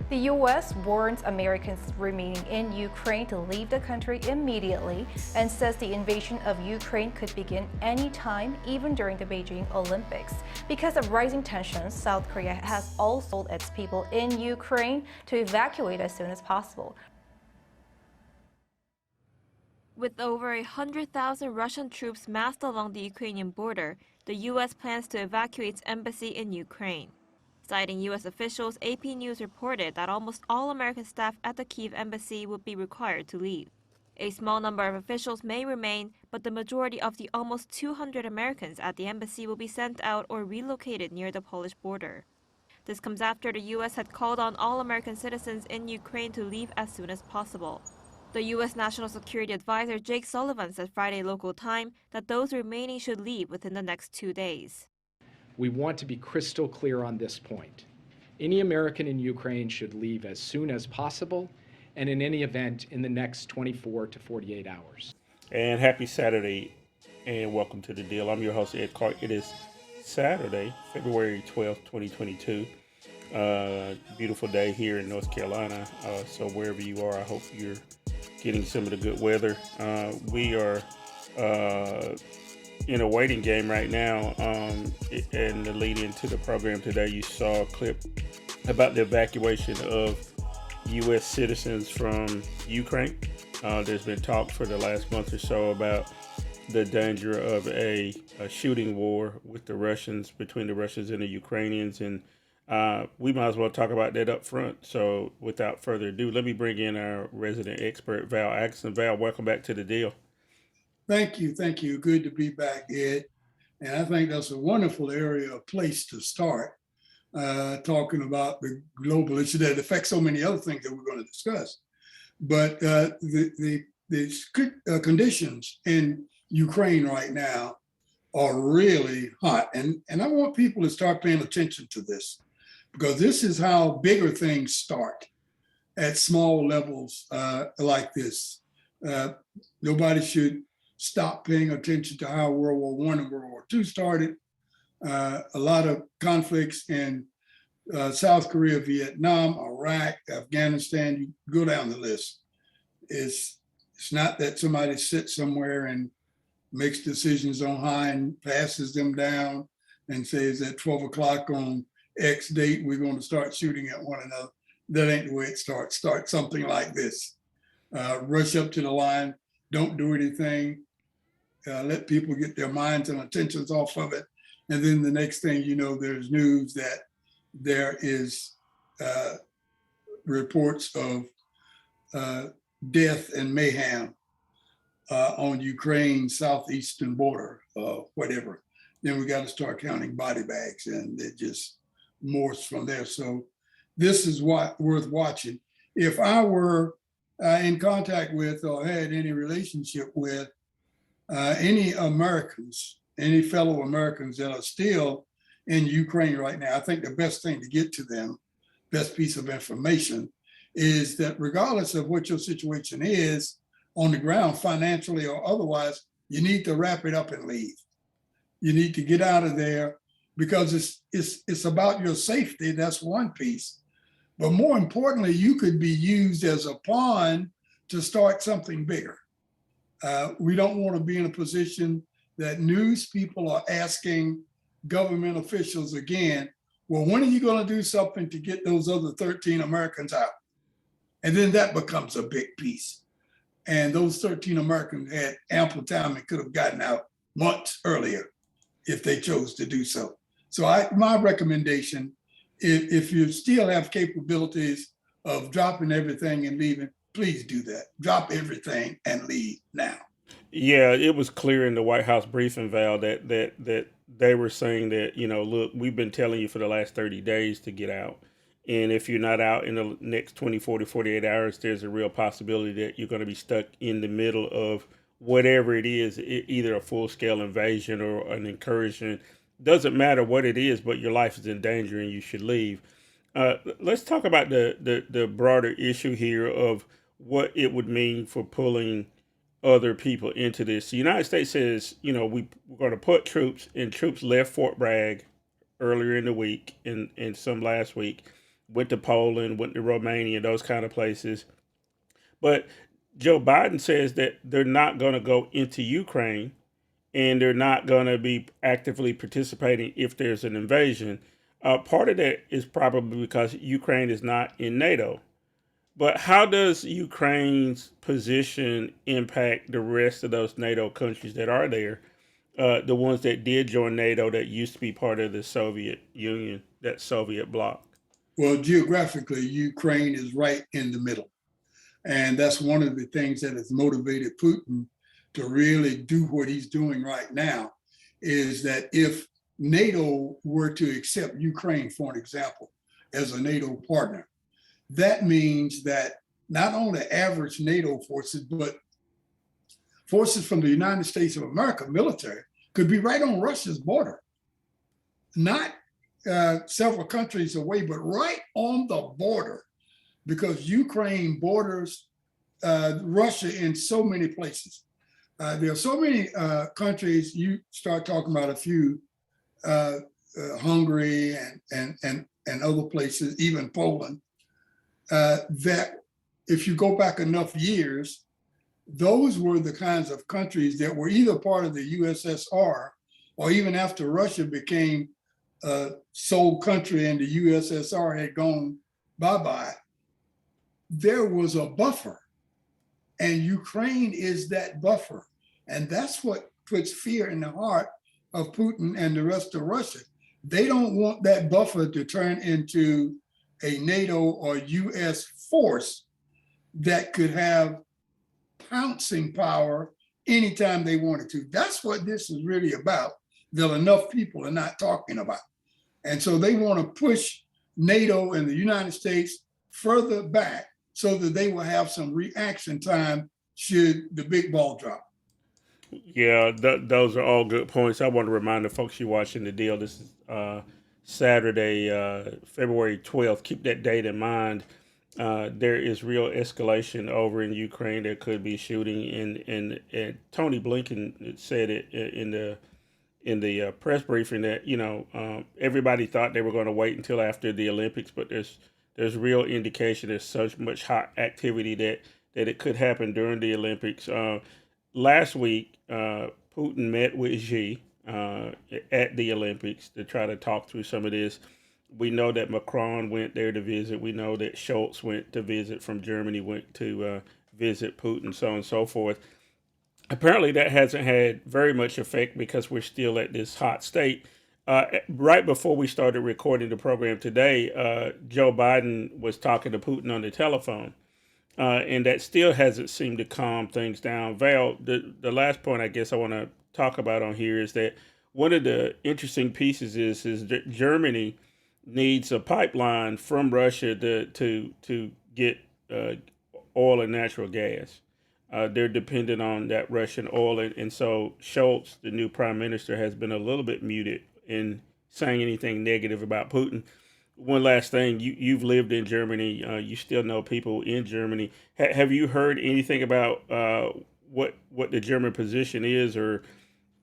The U.S. warns Americans remaining in Ukraine to leave the country immediately and says the invasion of Ukraine could begin anytime, even during the Beijing Olympics. Because of rising tensions, South Korea has also told its people in Ukraine to evacuate as soon as possible. With over 100,000 Russian troops massed along the Ukrainian border, the U.S. plans to evacuate its embassy in Ukraine. Citing U.S. officials, AP News reported that almost all American staff at the Kyiv embassy would be required to leave. A small number of officials may remain, but the majority of the almost 200 Americans at the embassy will be sent out or relocated near the Polish border. This comes after the U.S. had called on all American citizens in Ukraine to leave as soon as possible. The U.S. National Security Advisor Jake Sullivan said Friday local time that those remaining should leave within the next 2 days. We want to be crystal clear on this point. Any American in Ukraine should leave as soon as possible, and in any event, in the next 24 to 48 hours. And happy Saturday, and welcome to The Deal. I'm your host, Ed Clark. It is Saturday, February 12th, 2022. Beautiful day here in North Carolina. So wherever you are, I hope you're getting some of the good weather. We are in a waiting game right now, and the lead into the program today, you saw a clip about the evacuation of U.S. citizens from Ukraine. There's been talk for the last month or so about the danger of a shooting war with the Russians, between the Russians and the Ukrainians, and we might as well talk about that up front. So without further ado, let me bring in our resident expert, Val Atkinson. Val, welcome back to The Deal. Thank you. Thank you. Good to be back, Ed. And I think that's a wonderful place to start, talking about the global issue that affects so many other things that we're going to discuss. But the conditions in Ukraine right now are really hot. And I want people to start paying attention to this, because this is how bigger things start, at small levels like this. Nobody should stop paying attention to how World War I and World War II started. A lot of conflicts in South Korea, Vietnam, Iraq, Afghanistan, you go down the list. It's not that somebody sits somewhere and makes decisions on high and passes them down and says at 12 o'clock on X date, we're going to start shooting at one another. That ain't the way it starts. Start something like this. Rush up to the line, don't do anything. Let people get their minds and attentions off of it. And then the next thing you know, there's news that there is reports of death and mayhem on Ukraine's southeastern border, whatever. Then we got to start counting body bags, and it just morphs from there. So this is worth watching. If I were in contact with or had any relationship with any Americans, any fellow Americans that are still in Ukraine right now, I think the best thing to get to them, best piece of information, is that regardless of what your situation is on the ground, financially or otherwise, you need to wrap it up and leave. You need to get out of there, because it's about your safety. That's one piece. But more importantly, you could be used as a pawn to start something bigger. We don't want to be in a position that news people are asking government officials again, well, when are you going to do something to get those other 13 Americans out? And then that becomes a big piece. And those 13 Americans had ample time and could have gotten out months earlier if they chose to do so. So my recommendation, if you still have capabilities of dropping everything and leaving, please do that. Drop everything and leave now. Yeah, it was clear in the White House briefing, Val, that they were saying that, look, we've been telling you for the last 30 days to get out. And if you're not out in the next 24 to 48 hours, there's a real possibility that you're going to be stuck in the middle of whatever it is, either a full-scale invasion or an incursion. Doesn't matter what it is, but your life is in danger and you should leave. Let's talk about the broader issue here of what it would mean for pulling other people into this. The United States says, we're going to put troops, and troops left Fort Bragg earlier in the week and some last week. went to Poland, went to Romania, those kind of places. But Joe Biden says that they're not going to go into Ukraine and they're not going to be actively participating if there's an invasion. Part of that is probably because Ukraine is not in NATO. But how does Ukraine's position impact the rest of those NATO countries that are there? The ones that did join NATO that used to be part of the Soviet Union, that Soviet bloc? Well, geographically, Ukraine is right in the middle. And that's one of the things that has motivated Putin to really do what he's doing right now, is that if NATO were to accept Ukraine, for an example, as a NATO partner, that means that not only average NATO forces, but forces from the United States of America military could be right on Russia's border, not several countries away, but right on the border, because Ukraine borders Russia in so many places. There are so many countries. You start talking about a few, Hungary and other places, even Poland, that if you go back enough years, those were the kinds of countries that were either part of the USSR, or even after Russia became a sole country and the USSR had gone bye-bye, there was a buffer. And Ukraine is that buffer. And that's what puts fear in the heart of Putin and the rest of Russia. They don't want that buffer to turn into a NATO or US force that could have pouncing power anytime they wanted to. That's what this is really about, that enough people are not talking about. And so they want to push NATO and the United States further back so that they will have some reaction time should the big ball drop. Yeah, those are all good points. I want to remind the folks you watching the deal. This is Saturday, February 12th. Keep that date in mind. There is real escalation over in Ukraine. There could be shooting, and Tony Blinken said it in the press briefing that everybody thought they were going to wait until after the Olympics, but there's real indication there's so much hot activity that it could happen during the Olympics. Last week, Putin met with Xi at the Olympics to try to talk through some of this. We know that Macron went there to visit. We know that Scholz went to visit from Germany, went to visit Putin, so on and so forth. Apparently, that hasn't had very much effect because we're still at this hot state. Right before we started recording the program today, Joe Biden was talking to Putin on the telephone. And that still hasn't seemed to calm things down. Val, the last point I guess I want to talk about on here is that one of the interesting pieces is that Germany needs a pipeline from Russia to get oil and natural gas. They're dependent on that Russian oil. And so Scholz, the new prime minister, has been a little bit muted in saying anything negative about Putin. One last thing, you've lived in Germany. You still know people in Germany. Have you heard anything about what the German position is, or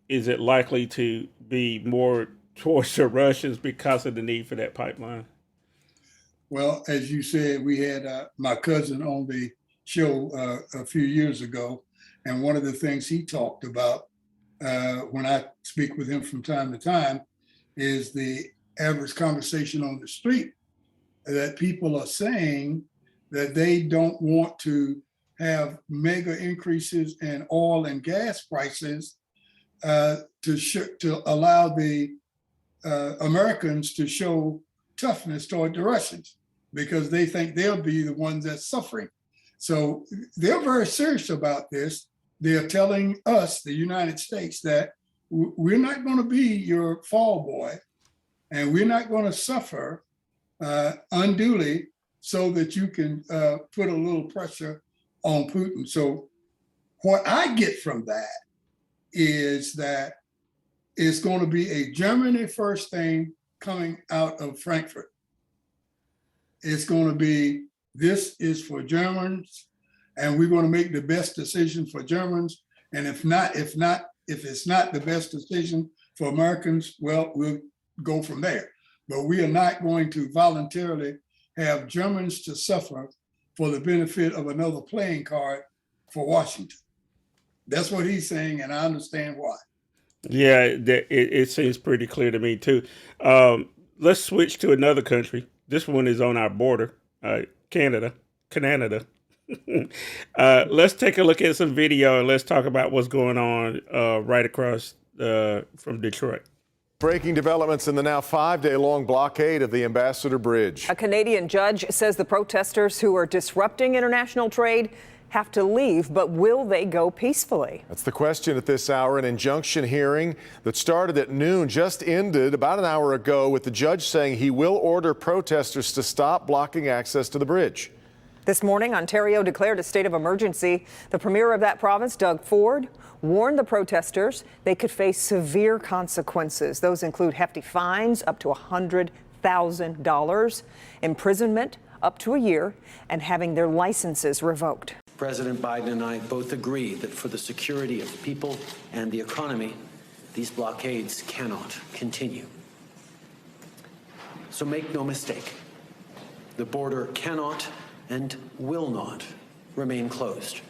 is it likely to be more towards the Russians because of the need for that pipeline? Well, as you said, we had my cousin on the show a few years ago, and one of the things he talked about when I speak with him from time to time is the average conversation on the street, that people are saying that they don't want to have mega increases in oil and gas prices to allow the Americans to show toughness toward the Russians, because they think they'll be the ones that's suffering. So they're very serious about this. They're telling us, the United States, that we're not going to be your fall boy, and we're not going to suffer unduly so that you can put a little pressure on Putin. So what I get from that is that it's going to be a Germany first thing coming out of Frankfurt. It's going to be, this is for Germans, and we're going to make the best decision for Germans. And if it's not the best decision for Americans, well, we'll go from there. But we are not going to voluntarily have Germans to suffer for the benefit of another playing card for Washington. That's what he's saying, and I understand why. Yeah, it seems pretty clear to me too. Let's switch to another country. This one is on our border, Canada. Let's take a look at some video and let's talk about what's going on right across from Detroit. Breaking developments in the now 5-day-long blockade of the Ambassador Bridge. A Canadian judge says the protesters who are disrupting international trade have to leave, but will they go peacefully? That's the question at this hour. An injunction hearing that started at noon just ended about an hour ago with the judge saying he will order protesters to stop blocking access to the bridge. This morning, Ontario declared a state of emergency. The premier of that province, Doug Ford, warned the protesters they could face severe consequences. Those include hefty fines up to $100,000, imprisonment up to a year, and having their licenses revoked. President Biden and I both agree that for the security of the people and the economy, these blockades cannot continue. So make no mistake, the border cannot and will not remain closed.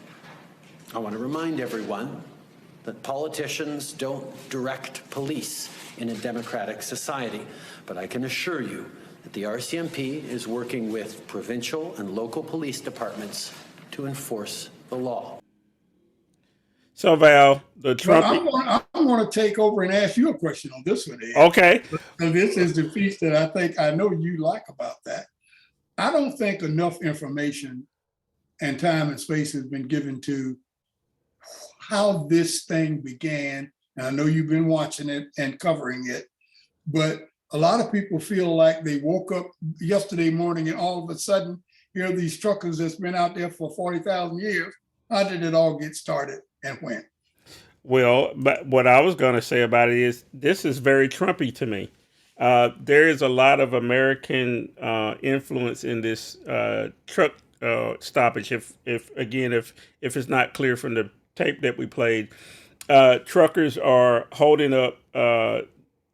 I want to remind everyone that politicians don't direct police in a democratic society, but I can assure you that the RCMP is working with provincial and local police departments to enforce the law. So Val, the Trump. I want to take over and ask you a question on this one, Ed. Okay. And this is the piece that I know you like about that. I don't think enough information and time and space has been given to how this thing began. And I know you've been watching it and covering it, but a lot of people feel like they woke up yesterday morning and all of a sudden, here are these truckers that's been out there for 40,000 years. How did it all get started and when? Well, but what I was going to say about it is this is very Trumpy to me. There is a lot of American influence in this truck stoppage. If it's not clear from the tape that we played, truckers are holding up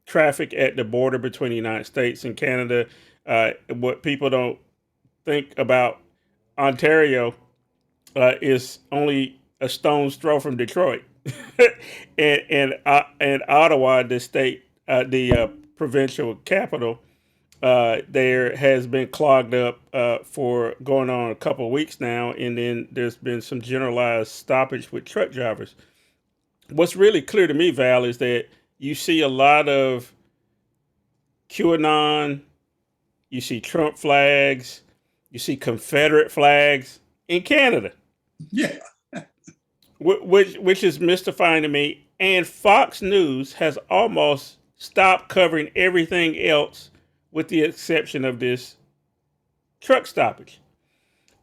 traffic at the border between the United States and Canada. What people don't think about Ontario is only a stone's throw from Detroit, and Ottawa, the state, the provincial capital, there has been clogged up for going on a couple of weeks now, and then there's been some generalized stoppage with truck drivers. What's really clear to me, Val, is that you see a lot of QAnon, you see Trump flags, you see Confederate flags in Canada. Yeah. Which is mystifying to me. And Fox News has almost stopped covering everything else with the exception of this truck stoppage.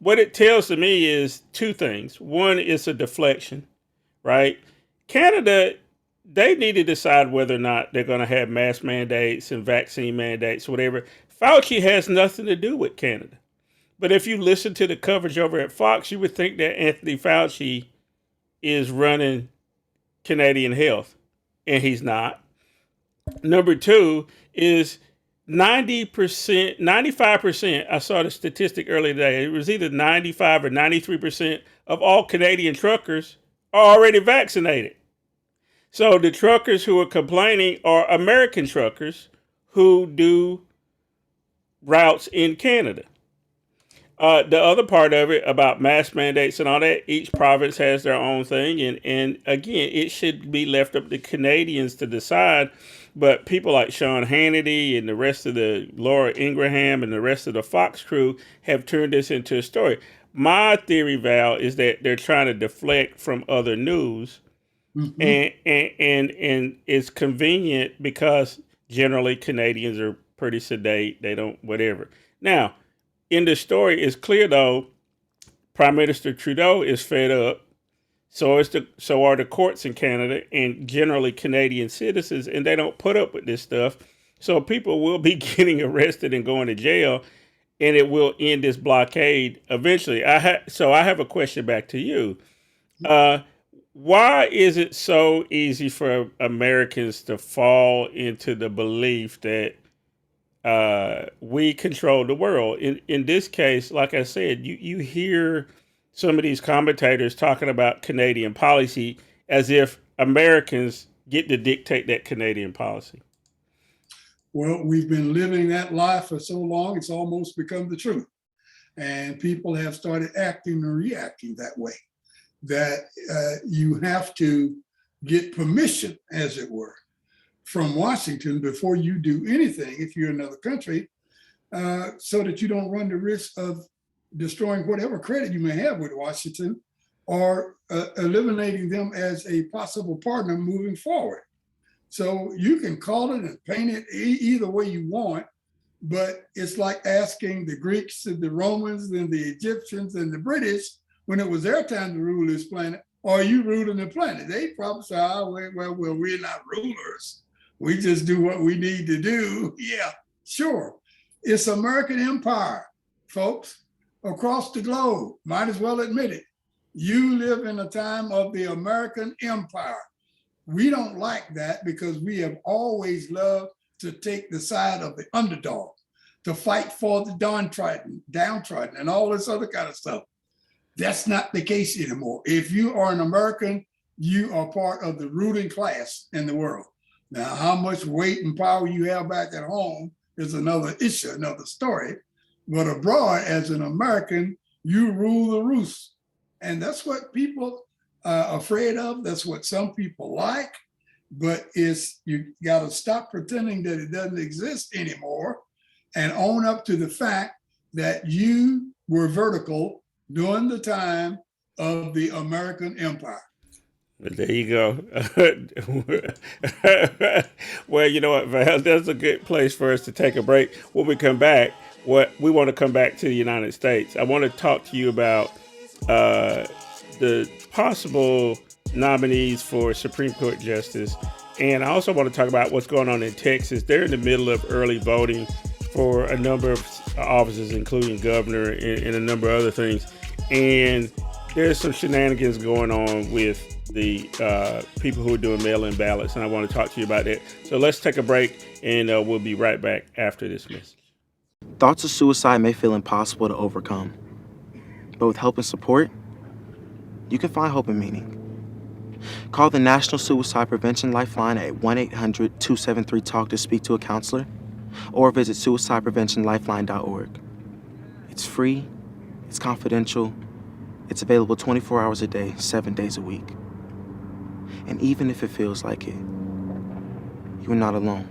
What it tells to me is two things. One is a deflection, right? Canada, they need to decide whether or not they're going to have mask mandates and vaccine mandates, whatever. Fauci has nothing to do with Canada. But if you listen to the coverage over at Fox, you would think that Anthony Fauci is running Canadian health, and he's not. Number two is 90%, 95%, I saw the statistic earlier today, it was either 95 or 93% of all Canadian truckers are already vaccinated. So the truckers who are complaining are American truckers who do routes in Canada. The other part of it about mask mandates and all that, each province has their own thing. And again, it should be left up to Canadians to decide. But people like Sean Hannity and the rest of the Laura Ingraham and the rest of the Fox crew have turned this into a story. My theory, Val, is that they're trying to deflect from other news. Mm-hmm. And it's convenient because generally Canadians are pretty sedate. They don't, whatever. Now, in the story, it's clear, though, Prime Minister Trudeau is fed up. So are the courts in Canada and generally Canadian citizens, and they don't put up with this stuff. So people will be getting arrested and going to jail, and it will end this blockade eventually. So I have a question back to you. Why is it so easy for Americans to fall into the belief that we control the world. In this case, like I said, you hear some of these commentators talking about Canadian policy as if Americans get to dictate that Canadian policy. Well, we've been living that life for so long, it's almost become the truth. And people have started acting and reacting that way, that you have to get permission, as it were, from Washington before you do anything if you're in another country, so that you don't run the risk of destroying whatever credit you may have with Washington or eliminating them as a possible partner moving forward. So you can call it and paint it either way you want, but it's like asking the Greeks and the Romans and the Egyptians and the British when it was their time to rule this planet, are you ruling the planet? They probably say, oh, well, we're not rulers. We just do what we need to do. Yeah, sure. It's American empire, folks, across the globe. Might as well admit it. You live in a time of the American empire. We don't like that because we have always loved to take the side of the underdog, to fight for the downtrodden, and all this other kind of stuff. That's not the case anymore. If you are an American, you are part of the ruling class in the world. Now, how much weight and power you have back at home is another issue, another story. But abroad, as an American, you rule the roost. And that's what people are afraid of. That's what some people like. But you got to stop pretending that it doesn't exist anymore and own up to the fact that you were vertical during the time of the American empire. There you go. Well, you know what, Val, that's a good place for us to take a break. When we come back, we want to come back to the United States. I want to talk to you about the possible nominees for Supreme Court Justice. And I also want to talk about what's going on in Texas. They're in the middle of early voting for a number of offices, including governor and a number of other things. And there's some shenanigans going on with the people who are doing mail-in ballots, and I want to talk to you about that. So let's take a break, and we'll be right back after this message. Thoughts of suicide may feel impossible to overcome, but with help and support, you can find hope and meaning. Call the National Suicide Prevention Lifeline at 1-800-273-TALK to speak to a counselor, or visit suicidepreventionlifeline.org. It's free, it's confidential, it's available 24 hours a day, 7 days a week. And even if it feels like it, you're not alone.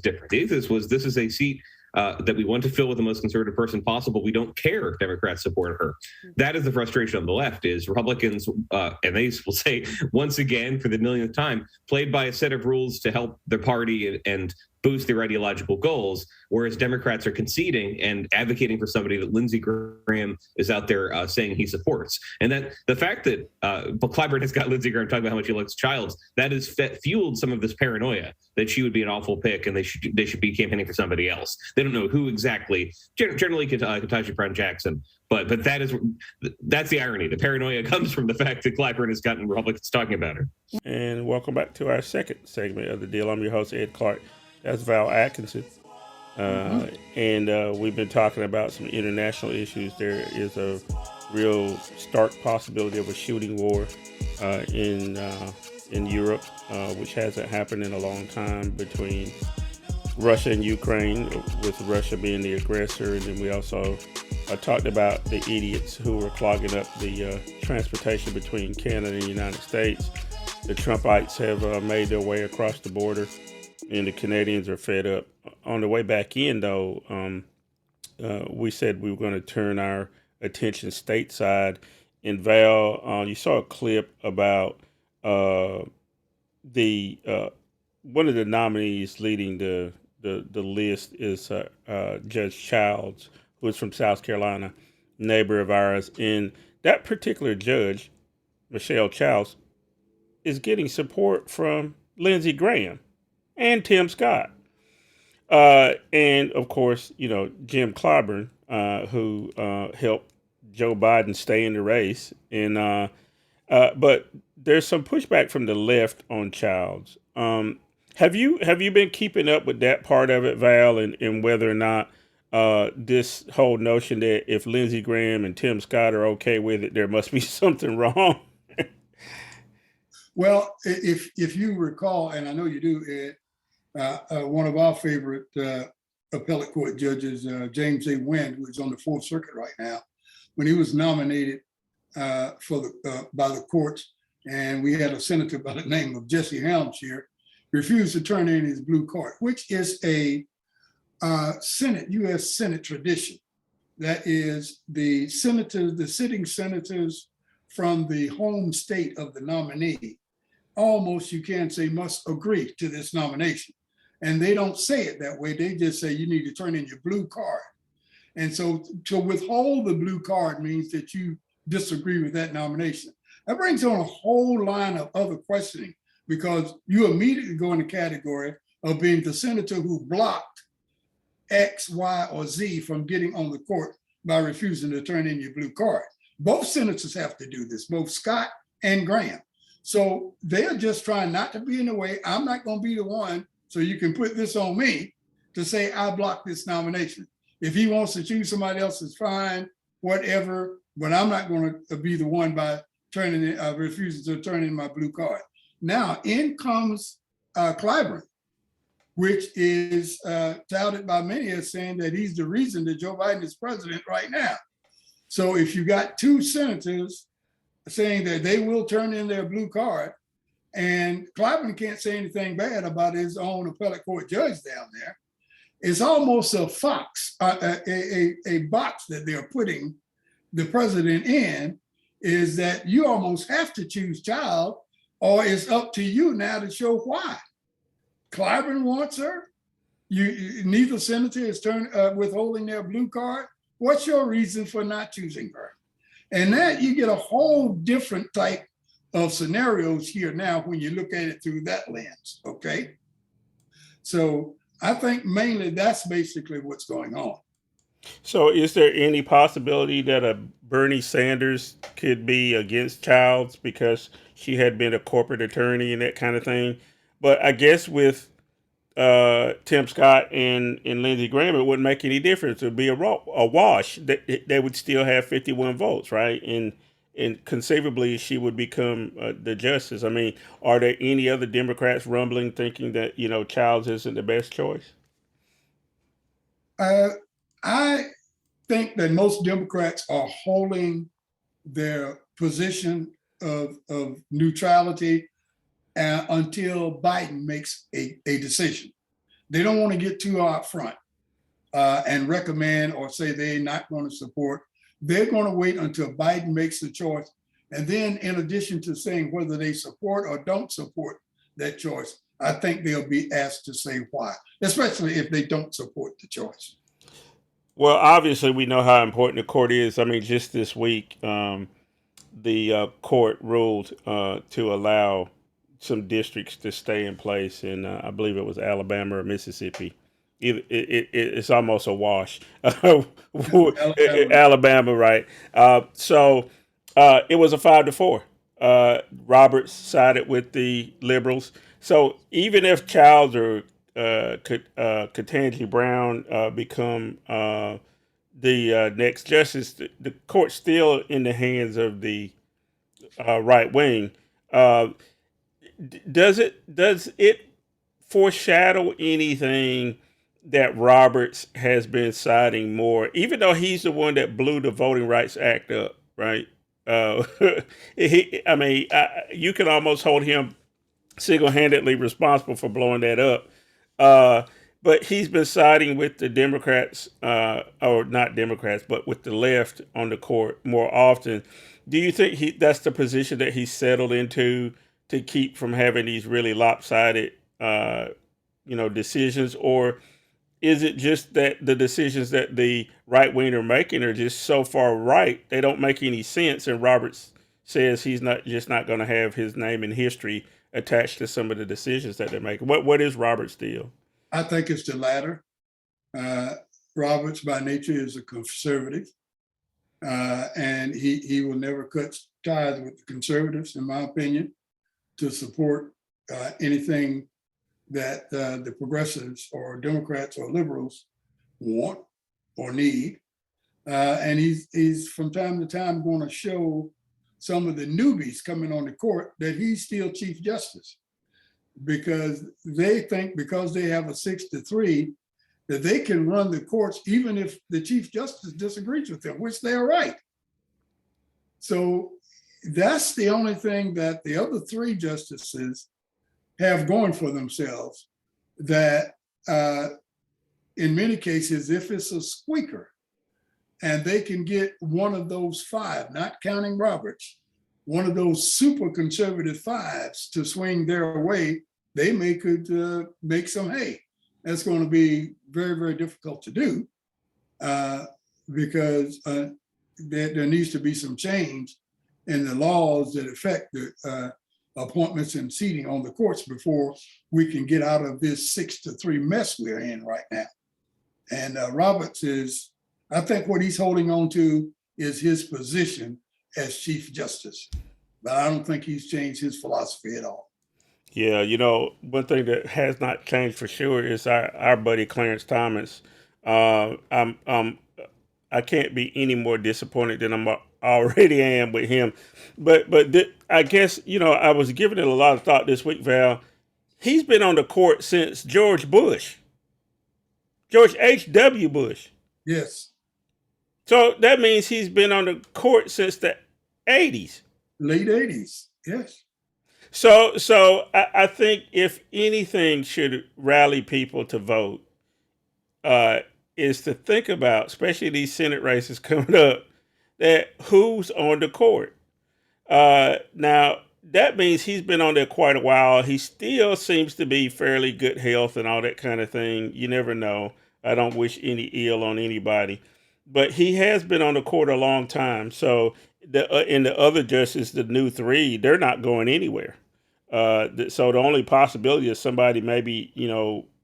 Different. This is a seat that we want to fill with the most conservative person possible. We don't care if Democrats support her. That is the frustration on the left, is Republicans, and they will say once again for the millionth time, played by a set of rules to help their party and boost their ideological goals, whereas Democrats are conceding and advocating for somebody that Lindsey Graham is out there saying he supports. And that the fact that Clyburn has got Lindsey Graham talking about how much he likes Childs, that has fueled some of this paranoia that she would be an awful pick and they should be campaigning for somebody else. They don't know who exactly. Generally, Ketanji Brown Jackson, but that's the irony. The paranoia comes from the fact that Clyburn has gotten Republicans talking about her. And welcome back to our second segment of the deal. I'm your host, Ed Clark. That's Val Atkinson. And we've been talking about some international issues. There is a real stark possibility of a shooting war in Europe, which hasn't happened in a long time, between Russia and Ukraine, with Russia being the aggressor. And then we also talked about the idiots who were clogging up the transportation between Canada and the United States. The Trumpites have made their way across the border, and the Canadians are fed up. On the way back in, though, we said we were going to turn our attention stateside. And Val, you saw a clip about the one of the nominees leading the list is Judge Childs, who is from South Carolina, neighbor of ours. And that particular judge, Michelle Childs, is getting support from Lindsey Graham and Tim Scott. And of course, Jim Clyburn, who helped Joe Biden stay in the race. And But there's some pushback from the left on Childs. Have you been keeping up with that part of it, Val, and whether or not this whole notion that if Lindsey Graham and Tim Scott are okay with it, there must be something wrong? Well, if you recall, and I know you do, Ed, one of our favorite appellate court judges, James A. Wynn, who is on the Fourth Circuit right now, when he was nominated by the courts, and we had a senator by the name of Jesse Helms here, refused to turn in his blue card, which is a U.S. Senate tradition. That is, the sitting senators from the home state of the nominee, almost, you can say, must agree to this nomination. And they don't say it that way. They just say you need to turn in your blue card. And so to withhold the blue card means that you disagree with that nomination. That brings on a whole line of other questioning, because you immediately go in the category of being the senator who blocked X, Y, or Z from getting on the court by refusing to turn in your blue card. Both senators have to do this, both Scott and Graham. So they're just trying not to be in the way. I'm not going to be the one, so you can put this on me to say I blocked this nomination. If he wants to choose somebody else, it's fine, whatever, but I'm not going to be the one by refusing to turn in my blue card. Now, in comes Clyburn, which is touted by many as saying that he's the reason that Joe Biden is president right now. So if you got two senators saying that they will turn in their blue card, and Clyburn can't say anything bad about his own appellate court judge down there, it's almost a box that they're putting the president in, is that you almost have to choose Child, or it's up to you now to show why. Clyburn wants her. Neither senator is withholding their blue card. What's your reason for not choosing her? And that you get a whole different type of scenarios here now when you look at it through that lens, okay? So I think mainly that's basically what's going on. So is there any possibility that a Bernie Sanders could be against Childs because she had been a corporate attorney and that kind of thing? But I guess with Tim Scott and Lindsey Graham, it wouldn't make any difference. It would be a wash. They would still have 51 votes, right? And conceivably, she would become the justice. I mean, are there any other Democrats rumbling, thinking that, Childs isn't the best choice? I think that most Democrats are holding their position of neutrality until Biden makes a decision. They don't want to get too out front and recommend or say they're not going to support. They're going to wait until Biden makes the choice. And then, in addition to saying whether they support or don't support that choice, I think they'll be asked to say why, especially if they don't support the choice. Well, obviously, we know how important the court is. I mean, just this week, the court ruled to allow some districts to stay in place, and I believe it was Alabama or Mississippi. It's almost a wash. Alabama, right? So it was a 5-4. Roberts sided with the liberals. So even if Childs or Ketanji Brown become the next justice, the court's still in the hands of the right wing. Does it foreshadow anything that Roberts has been siding more, even though he's the one that blew the Voting Rights Act up, right? You can almost hold him single-handedly responsible for blowing that up. But he's been siding with the Democrats, or not Democrats, but with the left on the court more often. Do you think that's the position that he's settled into to keep from having these really lopsided, decisions? Or is it just that the decisions that the right wing are making are just so far right, they don't make any sense, and Roberts says he's not going to have his name in history attached to some of the decisions that they're making? What is Roberts' deal? I think it's the latter. Roberts by nature is a conservative. And he will never cut ties with the conservatives, in my opinion, to support anything that the progressives or Democrats or liberals want or need. And he's from time to time going to show some of the newbies coming on the court that he's still Chief Justice, because they think because they have a 6-3 that they can run the courts even if the Chief Justice disagrees with them, which they're right. So that's the only thing that the other 3 justices have going for themselves, that in many cases, if it's a squeaker and they can get one of those 5, not counting Roberts, one of those super conservative 5s to swing their way, they could make some hay. That's going to be very, very difficult to do because there needs to be some change in the laws that affect the appointments and seating on the courts before we can get out of this 6-3 mess we're in right now. And Roberts is, I think what he's holding on to is his position as Chief Justice, but I don't think he's changed his philosophy at all. Yeah, one thing that has not changed for sure is our buddy Clarence Thomas. I can't be any more disappointed than I already am with him. But I guess I was giving it a lot of thought this week, Val. He's been on the court since George H.W. Bush. Yes. So that means he's been on the court since the 80s. Late 80s, yes. So I think if anything should rally people to vote, is to think about, especially these Senate races coming up, that who's on the court. Now, that means he's been on there quite a while. He still seems to be fairly good health and all that kind of thing. You never know. I don't wish any ill on anybody. But he has been on the court a long time. So and the other justices, the new 3, they're not going anywhere. So the only possibility is somebody maybe,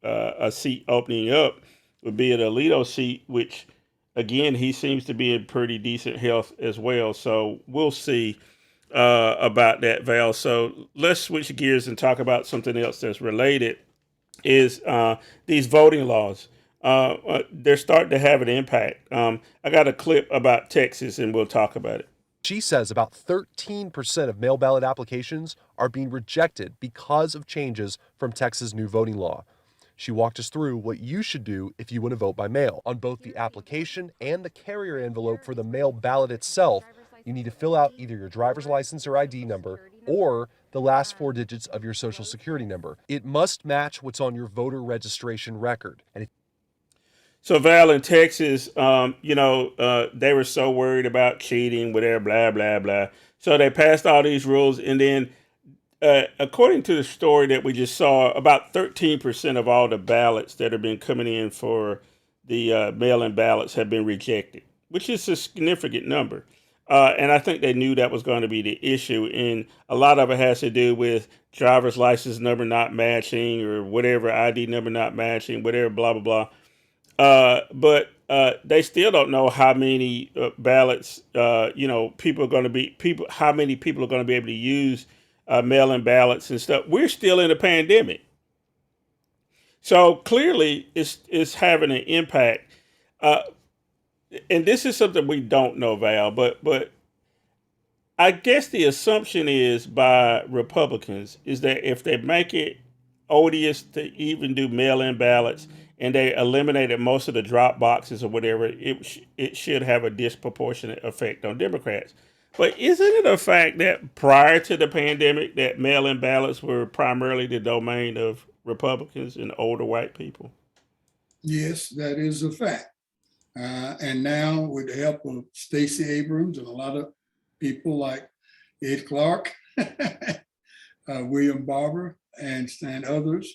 a seat opening up would be an Alito seat, which, again, he seems to be in pretty decent health as well. So we'll see about that, Val. So let's switch gears and talk about something else that's related, is these voting laws. They're starting to have an impact. I got a clip about Texas, and we'll talk about it. She says about 13% of mail ballot applications are being rejected because of changes from Texas' new voting law. She walked us through what you should do if you want to vote by mail. On both the application and the carrier envelope for the mail ballot itself, you need to fill out either your driver's license or ID number or the last 4 digits of your social security number. It must match what's on your voter registration record. So, Val, in Texas, they were so worried about cheating, whatever, blah, blah, blah. So they passed all these rules. And then, according to the story that we just saw, about 13% of all the ballots that have been coming in for the mail-in ballots have been rejected, which is a significant number. And I think they knew that was going to be the issue. And a lot of it has to do with driver's license number not matching or whatever, ID number not matching, whatever, blah, blah, blah. But they still don't know how many ballots, people are going to be, how many people are going to be able to use mail-in ballots and stuff. We're still in a pandemic. So clearly it's having an impact. And this is something we don't know, Val, but I guess the assumption is by Republicans is that if they make it odious to even do mail-in ballots, and they eliminated most of the drop boxes or whatever, it should have a disproportionate effect on Democrats. But isn't it a fact that prior to the pandemic that mail-in ballots were primarily the domain of Republicans and older white people? Yes, that is a fact. And now with the help of Stacey Abrams and a lot of people like Ed Clark, William Barber, and others,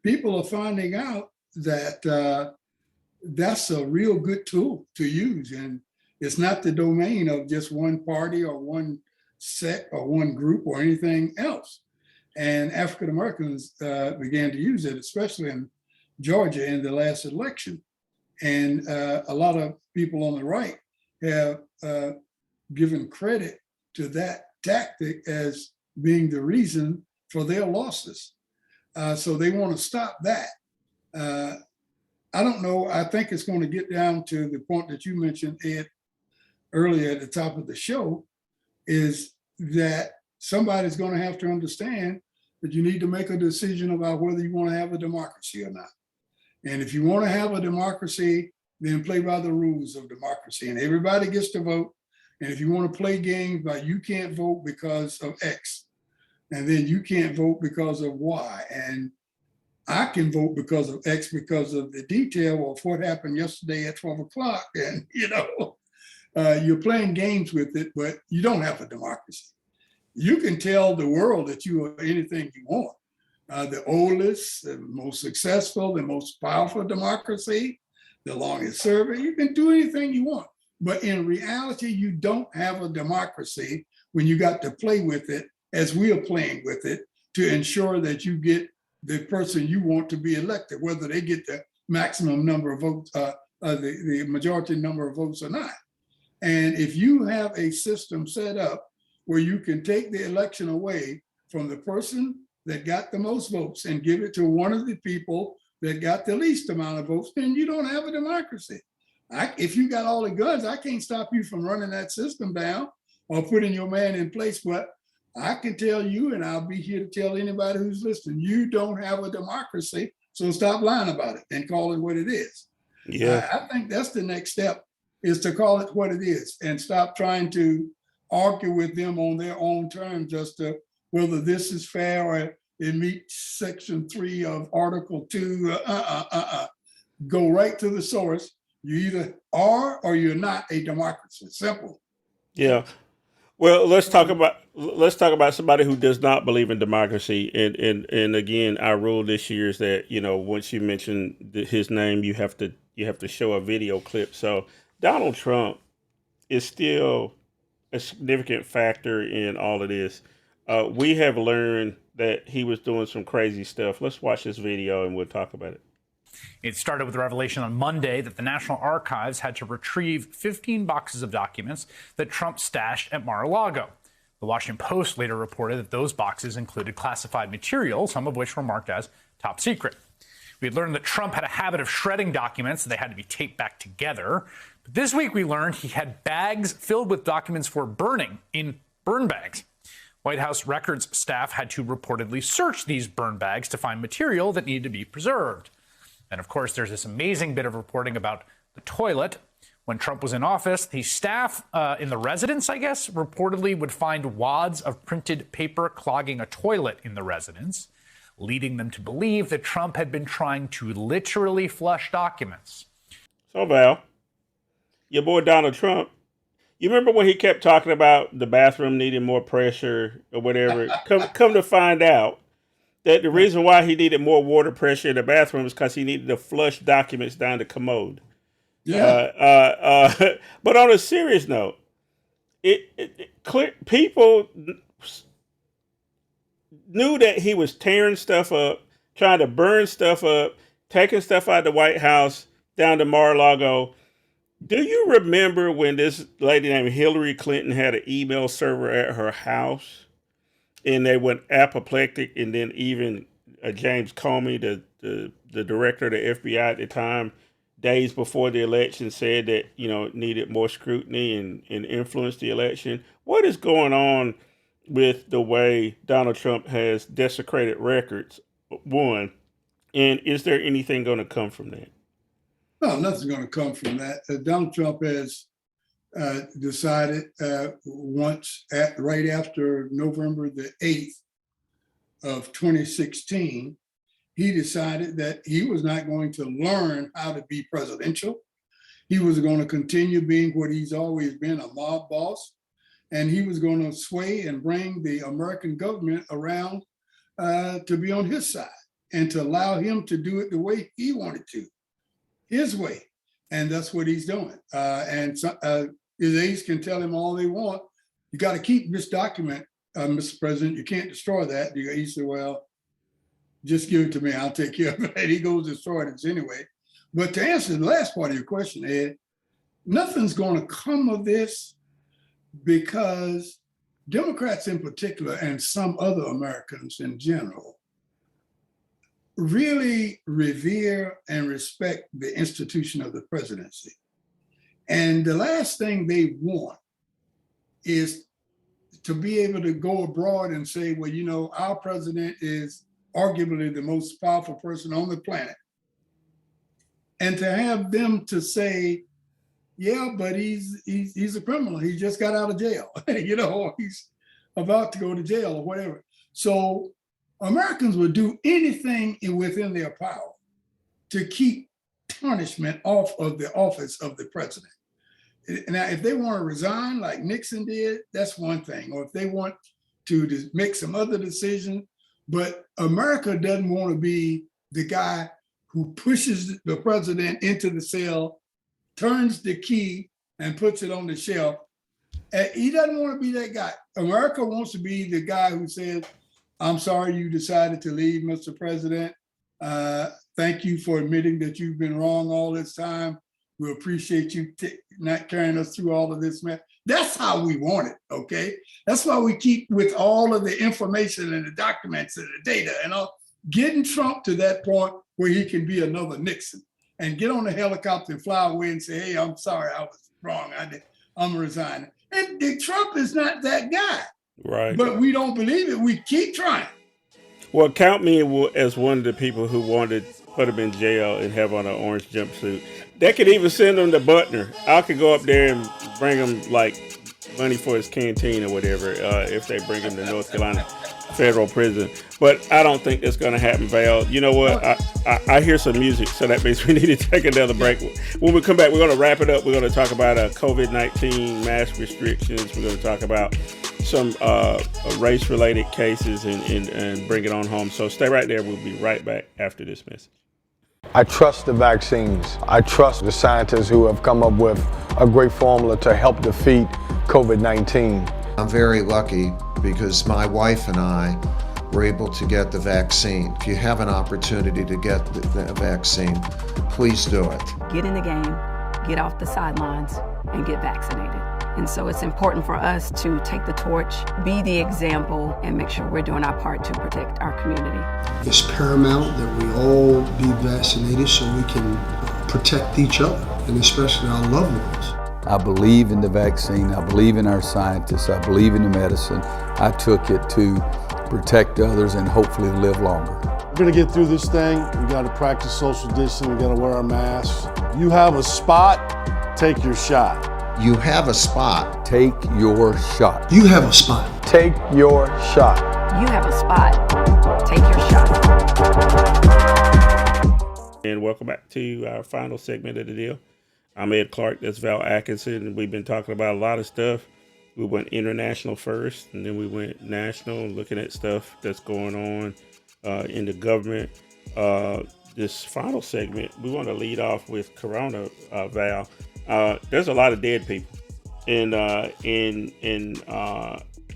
people are finding out that that's a real good tool to use. And it's not the domain of just one party or one sect or one group or anything else. And African Americans began to use it, especially in Georgia in the last election. And a lot of people on the right have given credit to that tactic as being the reason for their losses. So they want to stop that. I don't know. I think it's going to get down to the point that you mentioned, Ed, earlier at the top of the show, is that somebody's going to have to understand that you need to make a decision about whether you want to have a democracy or not. And if you want to have a democracy, then play by the rules of democracy. And everybody gets to vote. And if you want to play games like you can't vote because of X, and then you can't vote because of Y, and I can vote because of X because of the detail of what happened yesterday at 12 o'clock. And, you're playing games with it, but you don't have a democracy. You can tell the world that you are anything you want. The oldest, the most successful, the most powerful democracy, the longest serving, you can do anything you want. But in reality, you don't have a democracy when you got to play with it as we are playing with it to ensure that you get the person you want to be elected, whether they get the maximum number of votes, the majority number of votes or not. And if you have a system set up where you can take the election away from the person that got the most votes and give it to one of the people that got the least amount of votes, then you don't have a democracy. If you got all the guns, I can't stop you from running that system down or putting your man in place. But I can tell you, and I'll be here to tell anybody who's listening, you don't have a democracy. So stop lying about it and call it what it is. Yeah, I think that's the next step, is to call it what it is and stop trying to argue with them on their own terms as to whether this is fair or it meets Section 3 of Article 2. Go right to the source. You either are or you're not a democracy. Simple. yeah. Well, let's talk about somebody who does not believe in democracy. And again, our rule this year is that once you mention his name, you have to show a video clip. So Donald Trump is still a significant factor in all of this. We have learned that he was doing some crazy stuff. Let's watch this video and we'll talk about it. It started with the revelation on Monday that the National Archives had to retrieve 15 boxes of documents that Trump stashed at Mar-a-Lago. The Washington Post later reported that those boxes included classified material, some of which were marked as top secret. We had learned that Trump had a habit of shredding documents, so they had to be taped back together. But this week we learned he had bags filled with documents for burning in burn bags. White House records staff had to reportedly search these burn bags to find material that needed to be preserved. And of course, there's this amazing bit of reporting about the toilet. When Trump was in office, the staff in the residence, I guess, reportedly would find wads of printed paper clogging a toilet in the residence, leading them to believe that Trump had been trying to literally flush documents. So, Val, your boy Donald Trump, you remember when he kept talking about the bathroom needing more pressure or whatever? Come to find out that the reason why he needed more water pressure in the bathroom is because he needed to flush documents down the commode. Yeah. But on a serious note, people knew that he was tearing stuff up, trying to burn stuff up, taking stuff out of the White House down to Mar-a-Lago. Do you remember when this lady named Hillary Clinton had an email server at her house? And they went apoplectic, and then even James Comey, the director of the FBI at the time, days before the election, said that needed more scrutiny and influenced the election. What is going on with the way Donald Trump has desecrated records? One, and is there anything going to come from that? No, nothing's going to come from that. Donald Trump has decided right after November the 8th of 2016, he decided that he was not going to learn how to be presidential. He was going to continue being what he's always been, a mob boss. And he was going to sway and bring the American government around to be on his side and to allow him to do it the way he wanted to, his way. And that's what he's doing. His aides can tell him all they want. You got to keep this document, Mr. President. You can't destroy that. He said, well, just give it to me. I'll take care of it. And he goes to destroy it anyway. But to answer the last part of your question, Ed, nothing's going to come of this because Democrats in particular, and some other Americans in general, really revere and respect the institution of the presidency. And the last thing they want is to be able to go abroad and say, well, you know, our president is arguably the most powerful person on the planet. And to have them to say, yeah, but he's a criminal. He just got out of jail, you know, he's about to go to jail or whatever. So Americans would do anything within their power to keep punishment off of the office of the president. Now, if they want to resign like Nixon did, that's one thing. Or if they want to make some other decision, but America doesn't want to be the guy who pushes the president into the cell, turns the key and puts it on the shelf. And he doesn't want to be that guy. America wants to be the guy who says, I'm sorry you decided to leave, Mr. President. Thank you for admitting that you've been wrong all this time. We appreciate you not carrying us through all of this, man. That's how we want it, okay? That's why we keep with all of the information and the documents and the data and all, getting Trump to that point where he can be another Nixon and get on the helicopter and fly away and say, hey, I'm sorry, I was wrong. I'm resigning. And Trump is not that guy. Right. But we don't believe it. We keep trying. Well, count me as one of the people who wanted to put him in jail and have on an orange jumpsuit. They could even send him to Butner. I could go up there and bring him like money for his canteen or whatever if they bring him to North Carolina federal prison. But I don't think that's going to happen, Val. You know what? I hear some music, so that means we need to take another break. When we come back, we're going to wrap it up. We're going to talk about COVID-19 mask restrictions. We're going to talk about some race-related cases and bring it on home. So stay right there. We'll be right back after this message. I trust the vaccines. I trust the scientists who have come up with a great formula to help defeat COVID-19. I'm very lucky because my wife and I were able to get the vaccine. If you have an opportunity to get the vaccine, please do it. Get in the game, get off the sidelines, and get vaccinated. And so it's important for us to take the torch, be the example, and make sure we're doing our part to protect our community. It's paramount that we all be vaccinated so we can protect each other, and especially our loved ones. I believe in the vaccine. I believe in our scientists. I believe in the medicine. I took it to protect others and hopefully live longer. We're gonna get through this thing. We gotta practice social distancing. We gotta wear our masks. You have a spot, take your shot. You have a spot. Take your shot. You have a spot. Take your shot. You have a spot. Take your shot. And welcome back to our final segment of the deal. I'm Ed Clark. That's Val Atkinson. And we've been talking about a lot of stuff. We went international first, and then we went national, looking at stuff that's going on in the government. This final segment, we want to lead off with Corona, Val. There's a lot of dead people in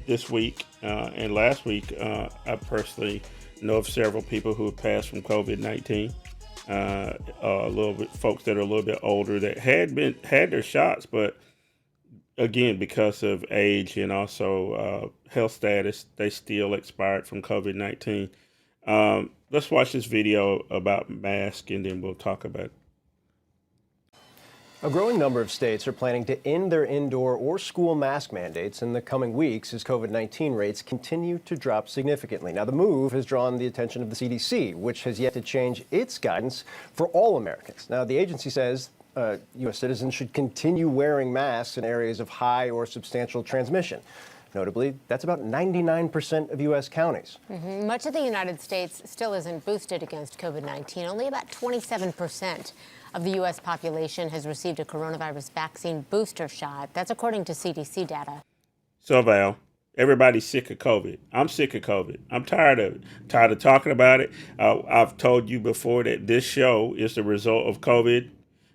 this week and last week. I personally know of several people who have passed from COVID-19. A little bit folks that are a little bit older that had their shots, but again, because of age and also health status, they still expired from COVID-19. Let's watch this video about masks, and then we'll talk about it. A growing number of states are planning to end their indoor or school mask mandates in the coming weeks as COVID-19 rates continue to drop significantly. Now, the move has drawn the attention of the CDC, which has yet to change its guidance for all Americans. Now, the agency says U.S. citizens should continue wearing masks in areas of high or substantial transmission. Notably, that's about 99% of U.S. counties. Much of the United States still isn't boosted against COVID-19. Only about 27% of the U.S. population has received a coronavirus vaccine booster shot. That's according to CDC data. So, Val, everybody's sick of COVID. I'm sick of COVID. I'm tired of it. Tired of talking about it. I've told you before that this show is the result of COVID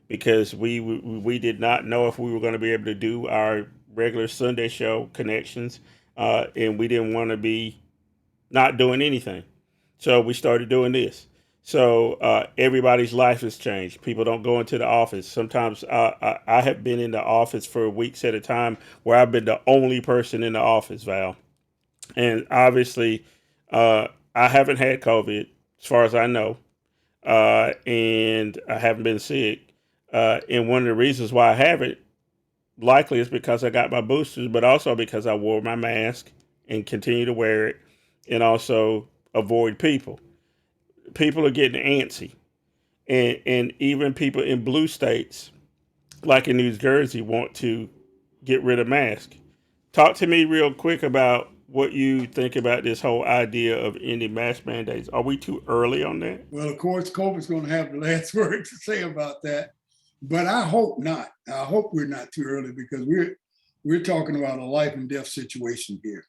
because we did not know if we were going to be able to do our regular Sunday show connections, and we didn't want to be not doing anything. So we started doing this. So everybody's life has changed. People don't go into the office. Sometimes I have been in the office for weeks at a time where I've been the only person in the office, Val. And obviously, I haven't had COVID as far as I know, and I haven't been sick. And one of the reasons why I haven't likely is because I got my boosters, but also because I wore my mask and continue to wear it, and also avoid people. People are getting antsy, and even people in blue states, like in New Jersey, want to get rid of masks. Talk to me real quick about what you think about this whole idea of ending mask mandates. Are we too early on that? Well, of course, COVID's going to have the last word to say about that, but I hope not. I hope we're not too early because we're talking about a life and death situation here.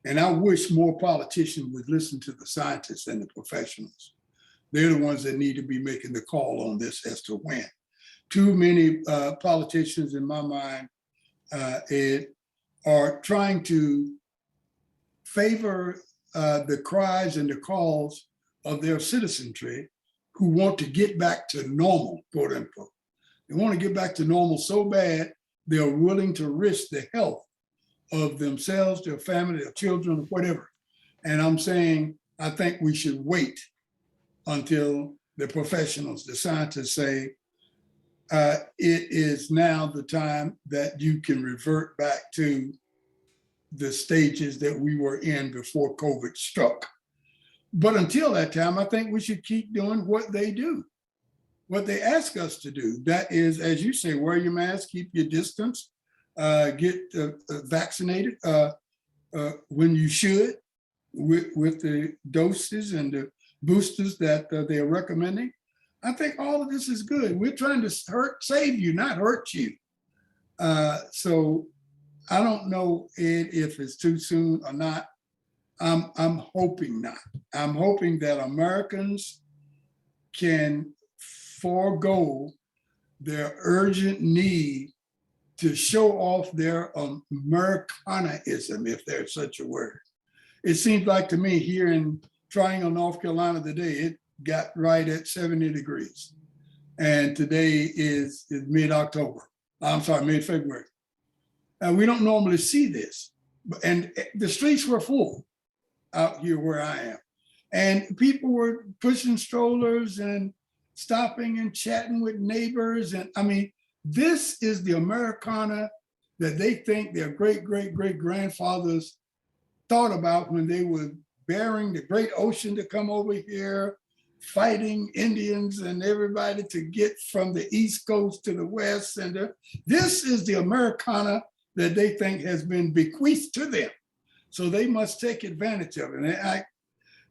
And I wish more politicians would listen to the scientists and the professionals. They're the ones that need to be making the call on this as to when. Too many politicians, in my mind, are trying to favor the cries and the calls of their citizenry who want to get back to normal, quote unquote. They want to get back to normal so bad, they're willing to risk the health of themselves, their family, their children, whatever. And I'm saying, I think we should wait until the professionals, the scientists say, it is now the time that you can revert back to the stages that we were in before COVID struck. But until that time, I think we should keep doing what they do, what they ask us to do. That is, as you say, wear your mask, keep your distance, get vaccinated when you should with the doses and the boosters that they're recommending. I think all of this is good. We're trying to save you, not hurt you. So I don't know, Ed, if it's too soon or not. I'm hoping not. I'm hoping that Americans can forego their urgent need to show off their Americanaism, if there's such a word. It seems like to me here in Triangle, North Carolina today, it got right at 70 degrees. And today is mid-October. I'm sorry, mid-February. We don't normally see this. And the streets were full out here where I am. And people were pushing strollers and stopping and chatting with neighbors. And I mean, this is the Americana that they think their great-great-great-grandfathers thought about when they were bearing the great ocean to come over here, fighting Indians and everybody to get from the East Coast to the West. And this is the Americana that they think has been bequeathed to them. So they must take advantage of it. And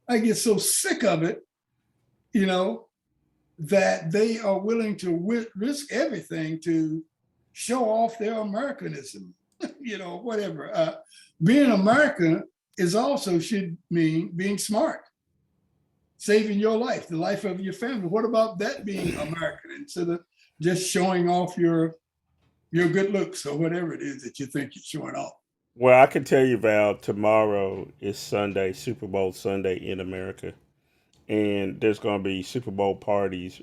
I get so sick of it, you know, that they are willing to risk everything to show off their Americanism, you know, whatever. Being American is also should mean being smart, saving your life, the life of your family. What about that being American instead of just showing off your good looks or whatever it is that you think you're showing off? Well, I can tell you, Val, tomorrow is Sunday, Super Bowl Sunday in America. And there's going to be Super Bowl parties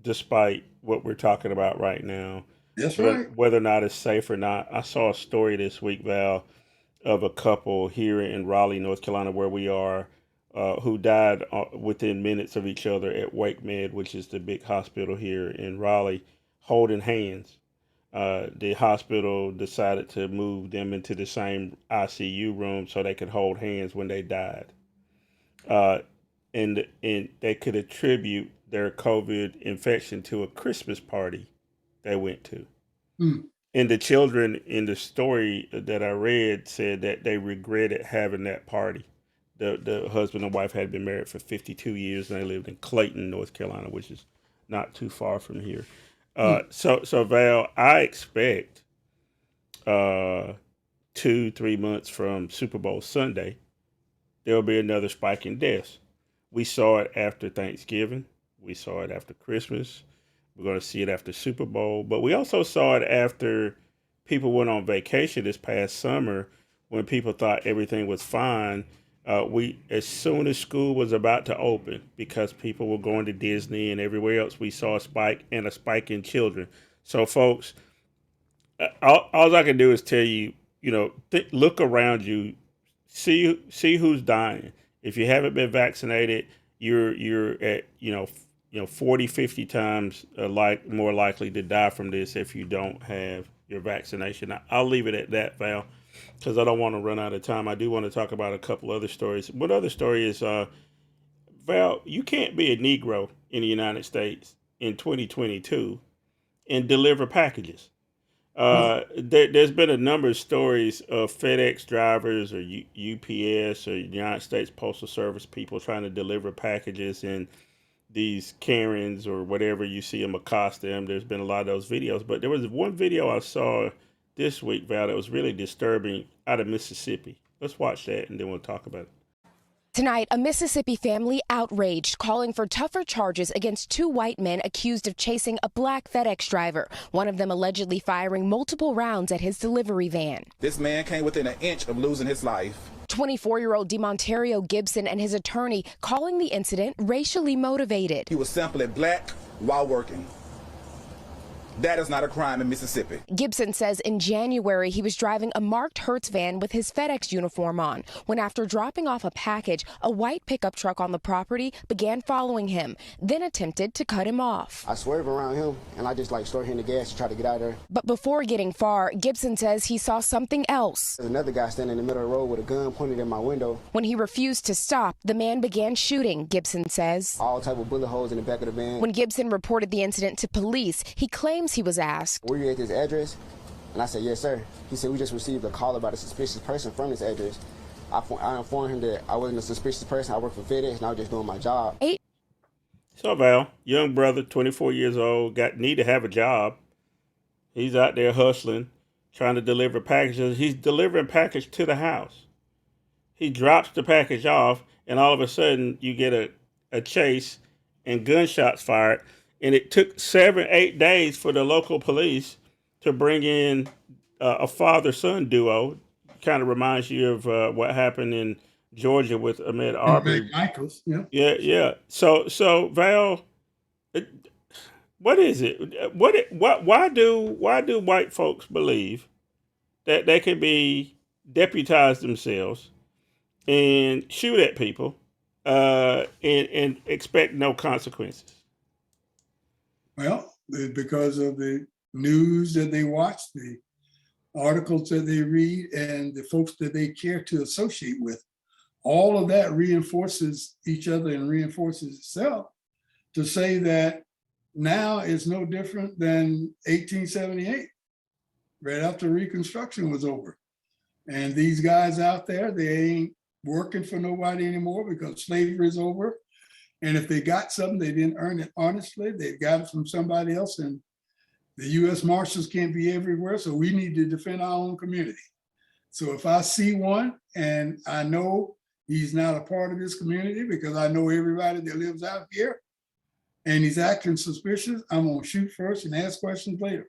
despite what we're talking about right now. That's right. Whether or not it's safe or not. I saw a story this week, Val, of a couple here in Raleigh, North Carolina, where we are, who died within minutes of each other at Wake Med, which is the big hospital here in Raleigh, holding hands. The hospital decided to move them into the same ICU room so they could hold hands when they died. And they could attribute their COVID infection to a Christmas party they went to. Mm. And the children in the story that I read said that they regretted having that party. The husband and wife had been married for 52 years and they lived in Clayton, North Carolina, which is not too far from here. So Val, I expect 2-3 months from Super Bowl Sunday, there will be another spike in deaths. We saw it after Thanksgiving. We saw it after Christmas. We're going to see it after Super Bowl. But we also saw it after people went on vacation this past summer when people thought everything was fine. As soon as school was about to open, because people were going to Disney and everywhere else, we saw a spike in children. So, folks, all I can do is tell you, look around you, see who's dying. If you haven't been vaccinated, you're at 40, 50 times more likely to die from this if you don't have your vaccination. I'll leave it at that, Val, because I don't want to run out of time. I do want to talk about a couple other stories. What other story is, Val, you can't be a Negro in the United States in 2022 and deliver packages. There's been a number of stories of FedEx drivers or UPS or United States Postal Service people trying to deliver packages, and these Karens or whatever, you see them accost them. There's been a lot of those videos, but there was one video I saw this week, Val, that was really disturbing out of Mississippi. Let's watch that and then we'll talk about it. Tonight, a Mississippi family outraged, calling for tougher charges against two white men accused of chasing a black FedEx driver, one of them allegedly firing multiple rounds at his delivery van. This man came within an inch of losing his life. 24-year-old DeMontario Gibson and his attorney calling the incident racially motivated. He was simply black while working. That is not a crime in Mississippi. Gibson says in January he was driving a marked Hertz van with his FedEx uniform on when, after dropping off a package, a white pickup truck on the property began following him, then attempted to cut him off. I swerved around him and I just started hitting the gas to try to get out of there. But before getting far, Gibson says he saw something else. There's another guy standing in the middle of the road with a gun pointed at my window. When he refused to stop, the man began shooting, Gibson says. All type of bullet holes in the back of the van. When Gibson reported the incident to police, he claims he was asked, "Were you at this address?" And I said, "Yes, sir." He said, "We just received a call about a suspicious person from this address." I informed him that I wasn't a suspicious person. I work for FedEx and I was just doing my job. So, Val, young brother, 24 years old, need to have a job. He's out there hustling, trying to deliver packages. He's delivering package to the house. He drops the package off, and all of a sudden you get a chase and gunshots fired. And it took 7-8 days for the local police to bring in a father-son duo. Kind of reminds you of what happened in Georgia with Ahmaud Arbery. Michaels, yeah. Yeah. So Val, what is it? Why do white folks believe that they can be deputize themselves and shoot at people and expect no consequences? Well, because of the news that they watch, the articles that they read, and the folks that they care to associate with. All of that reinforces each other and reinforces itself to say that now is no different than 1878, right after Reconstruction was over. And these guys out there, they ain't working for nobody anymore because slavery is over. And if they got something, they didn't earn it honestly. They got it from somebody else. And the U.S. Marshals can't be everywhere, so we need to defend our own community. So if I see one and I know he's not a part of this community because I know everybody that lives out here and he's acting suspicious, I'm gonna shoot first and ask questions later.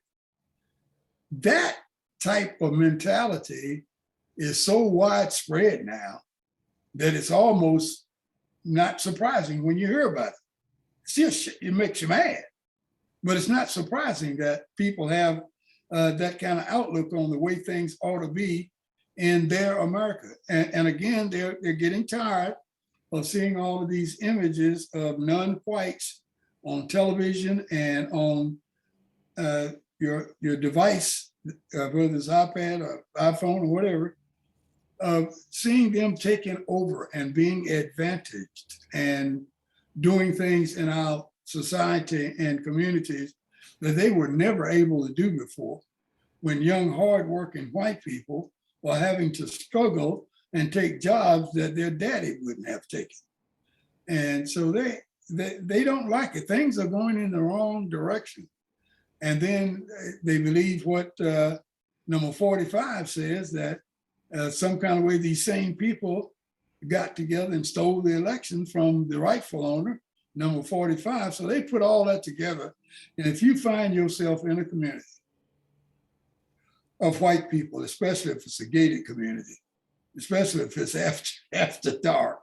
That type of mentality is so widespread now that it's almost not surprising when you hear about it. It's just, it makes you mad. But it's not surprising that people have that kind of outlook on the way things ought to be in their America. And again, they're getting tired of seeing all of these images of non-whites on television and on your device, whether it's iPad or iPhone or whatever, seeing them taken over and being advantaged and doing things in our society and communities that they were never able to do before, when young, hardworking white people are having to struggle and take jobs that their daddy wouldn't have taken. And so they don't like it. Things are going in the wrong direction. And then they believe what number 45 says, that some kind of way these same people got together and stole the election from the rightful owner, number 45. So they put all that together. And if you find yourself in a community of white people, especially if it's a gated community, especially if it's after dark,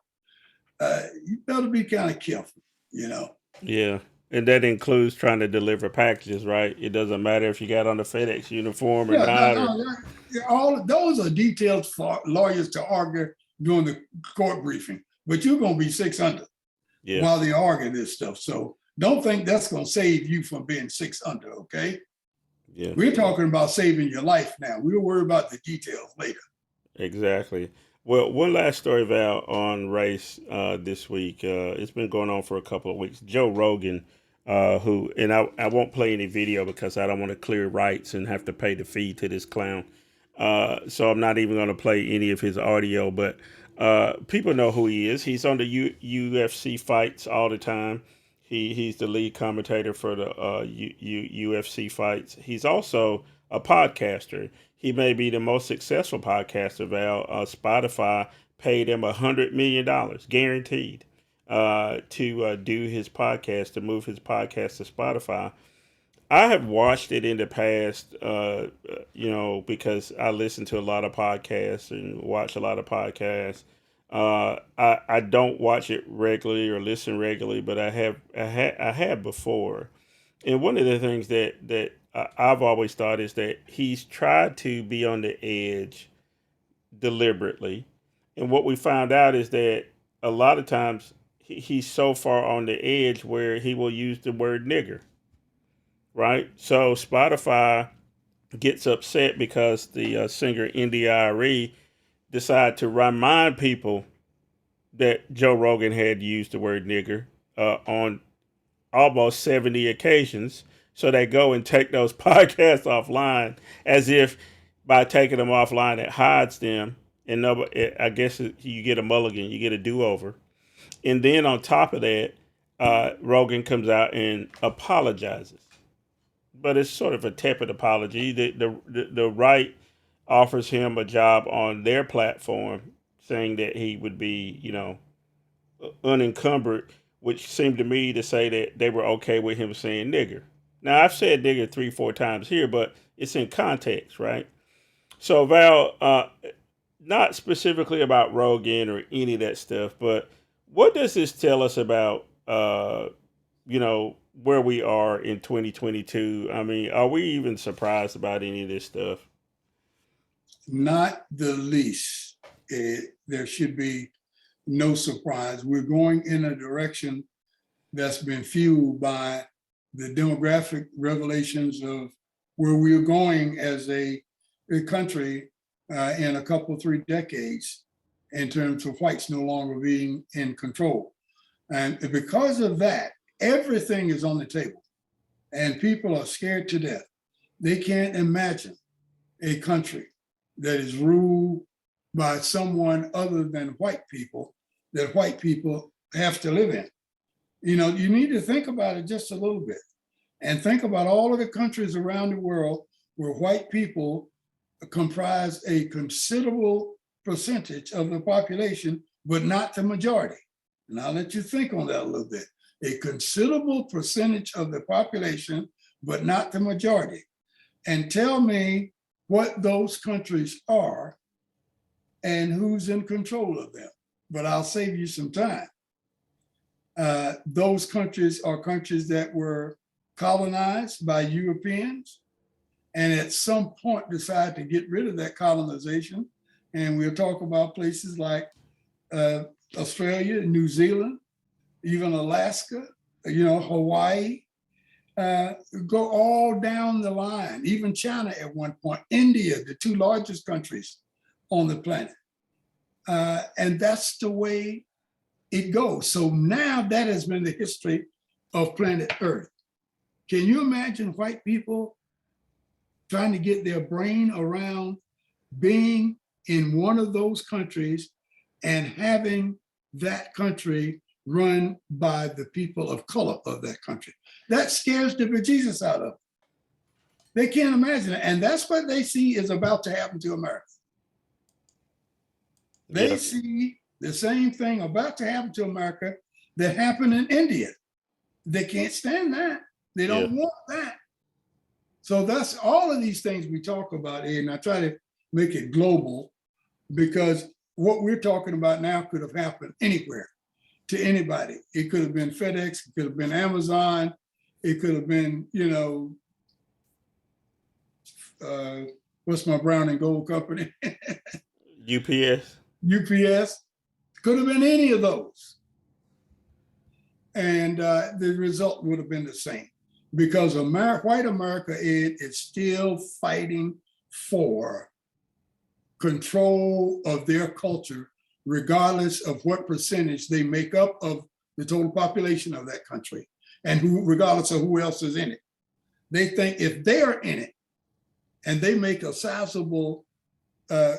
you better be kind of careful, you know. Yeah. And that includes trying to deliver packages, right? It doesn't matter if you got on the FedEx uniform or Yeah, not, or all of those are details for lawyers to argue during the court briefing. But you're going to be 600 yeah, while they argue this stuff. So don't think that's going to save you from being 600. Okay, yeah, we're talking about saving your life now. We'll worry about the details later. exactly. Well, one last story, Val, on race this week. It's been going on for a couple of weeks. Joe Rogan, who, and I won't play any video because I don't want to clear rights and have to pay the fee to this clown. So I'm not even going to play any of his audio, but people know who he is. He's on the UFC fights all the time. He's the lead commentator for the UFC fights. He's also a podcaster. He may be the most successful podcaster. Val, Spotify paid him $100 million guaranteed to do his podcast, to move his podcast to Spotify. I have watched it in the past, because I listen to a lot of podcasts and watch a lot of podcasts. I don't watch it regularly or listen regularly, but I have before. And one of the things that I've always thought is that he's tried to be on the edge deliberately, and what we found out is that a lot of times he's so far on the edge where he will use the word nigger, right? So Spotify gets upset because the singer India.Arie decided to remind people that Joe Rogan had used the word nigger on almost 70 occasions. So they go and take those podcasts offline, as if by taking them offline it hides them. And I guess you get a mulligan, you get a do-over. And then on top of that, Rogan comes out and apologizes. But it's sort of a tepid apology. The right offers him a job on their platform, saying that he would be, unencumbered, which seemed to me to say that they were okay with him saying nigger. Now, I've said nigger 3-4 times here, but it's in context, right? So, Val, not specifically about Rogan or any of that stuff, but what does this tell us about, where we are in 2022? I mean, are we even surprised about any of this stuff? Not the least. There should be no surprise. We're going in a direction that's been fueled by the demographic revelations of where we're going as a country in a couple, 3 decades in terms of whites no longer being in control. And because of that, everything is on the table and people are scared to death. They can't imagine a country that is ruled by someone other than white people, that white people have to live in. You need to think about it just a little bit and think about all of the countries around the world where white people comprise a considerable percentage of the population, but not the majority. And I'll let you think on that a little bit. A considerable percentage of the population, but not the majority. And tell me what those countries are and who's in control of them. But I'll save you some time. Those countries are countries that were colonized by Europeans and at some point decided to get rid of that colonization. And we'll talk about places like Australia, New Zealand, even Alaska, Hawaii, go all down the line, even China at one point, India, the 2 largest countries on the planet. And that's the way it goes. So now that has been the history of planet Earth. Can you imagine white people trying to get their brain around being in one of those countries and having that country run by the people of color of that country? That scares the bejesus out of them. They can't imagine it. And that's what they see is about to happen to America. They see the same thing about to happen to America that happened in India. They can't stand that. They don't want that. So that's all of these things we talk about here, and I try to make it global because what we're talking about now could have happened anywhere to anybody. It could have been FedEx, it could have been Amazon, it could have been, what's my brown and gold company? UPS. UPS. Could have been any of those. And the result would have been the same, because white America is still fighting for control of their culture, regardless of what percentage they make up of the total population of that country, and regardless of who else is in it. They think if they are in it and they make a sizable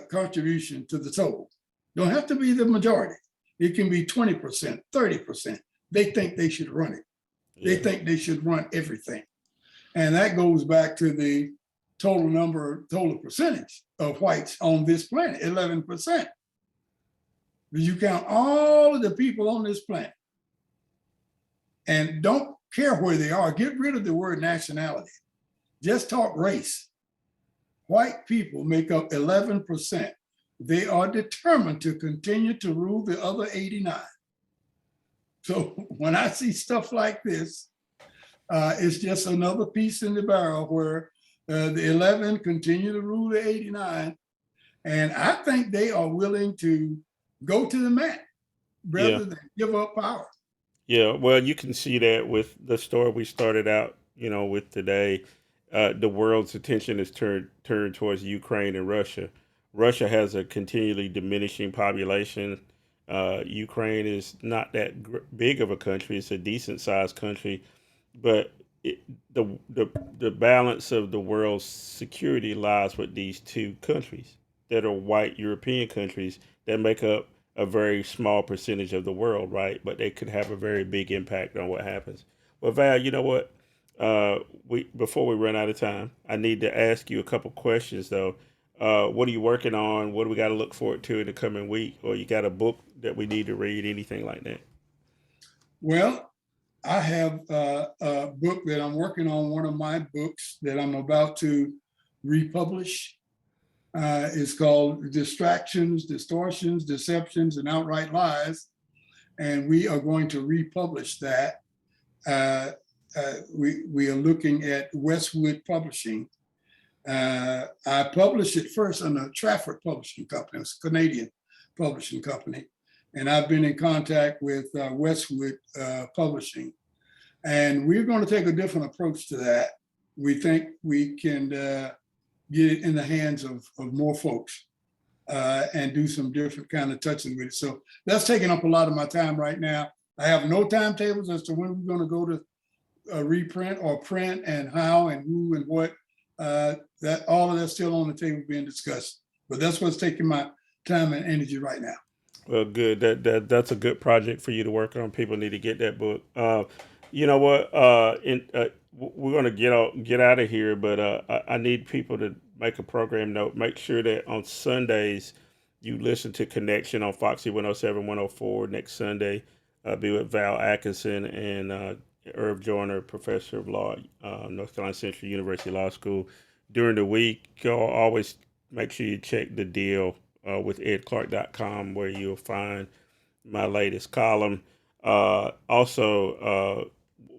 contribution to the total, don't have to be the majority. It can be 20%, 30%. They think they should run it. They think they should run everything. And that goes back to the total percentage of whites on this planet, 11%. You count all of the people on this planet and don't care where they are. Get rid of the word nationality. Just talk race. White people make up 11%. They are determined to continue to rule the other 89. So when I see stuff like this, it's just another piece in the barrel where the 11 continue to rule the 89. And I think they are willing to go to the mat rather than give up power. Yeah, well, you can see that with the story we started out, with today. The world's attention is turned towards Ukraine and Russia. Russia has a continually diminishing population. Ukraine is not that big of a country. It's a decent sized country, but the balance of the world's security lies with these two countries that are white European countries that make up a very small percentage of the world, right? But they could have a very big impact on what happens. Well, Val, you know what? Before we run out of time, I need to ask you a couple questions though. What are you working on? What do we got to look forward to in the coming week? Or you got a book that we need to read, anything like that? Well, I have a book that I'm working on, one of my books that I'm about to republish. It's called Distractions, Distortions, Deceptions, and Outright Lies. And we are going to republish that. We are looking at Westwood Publishing. I published it first on the Trafford Publishing Company. It's a Canadian publishing company. And I've been in contact with Westwood Publishing. And we're going to take a different approach to that. We think we can get it in the hands of more folks and do some different kind of touching with it. So that's taking up a lot of my time right now. I have no timetables as to when we're going to go to reprint or print and how and who and what. That all of that's still on the table being discussed. But that's what's taking my time and energy right now. Well, good. That's a good project for you to work on. People need to get that book. You know what? We're going to get out of here, but I need people to make a program note. Make sure that on Sundays you listen to Connection on Foxy 107, 104 next Sunday. I'll be with Val Atkinson and Irv Joyner, professor of law, North Carolina Central University Law School. During the week, you'll always make sure you check the deal with edclark.com, where you'll find my latest column. Also,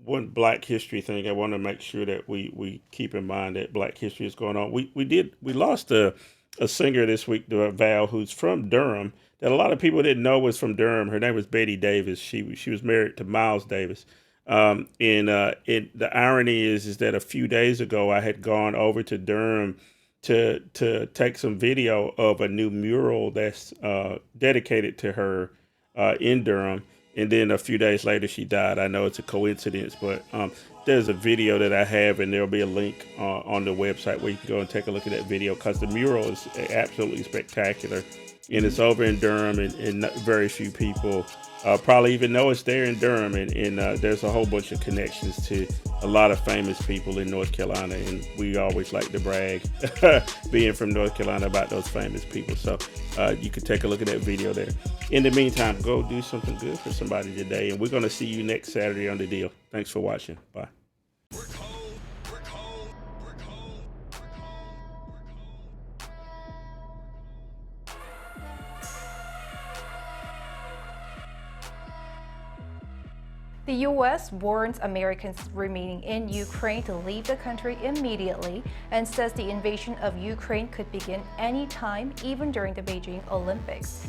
one Black History thing, I want to make sure that we keep in mind that Black History is going on. We lost a singer this week, Val, who's from Durham, that a lot of people didn't know was from Durham. Her name was Betty Davis. She was married to Miles Davis. The irony is that a few days ago I had gone over to Durham to take some video of a new mural that's dedicated to her in Durham, and then a few days later she died. I know it's a coincidence, but there's a video that I have, and there'll be a link on the website where you can go and take a look at that video, because the mural is absolutely spectacular, and it's over in Durham, and very few people probably even know it's there in Durham, and there's a whole bunch of connections to a lot of famous people in North Carolina, and we always like to brag being from North Carolina about those famous people. So you can take a look at that video there. In the meantime, go do something good for somebody today, and we're going to see you next Saturday on The Deal. Thanks for watching. Bye. The U.S. warns Americans remaining in Ukraine to leave the country immediately and says the invasion of Ukraine could begin anytime, even during the Beijing Olympics.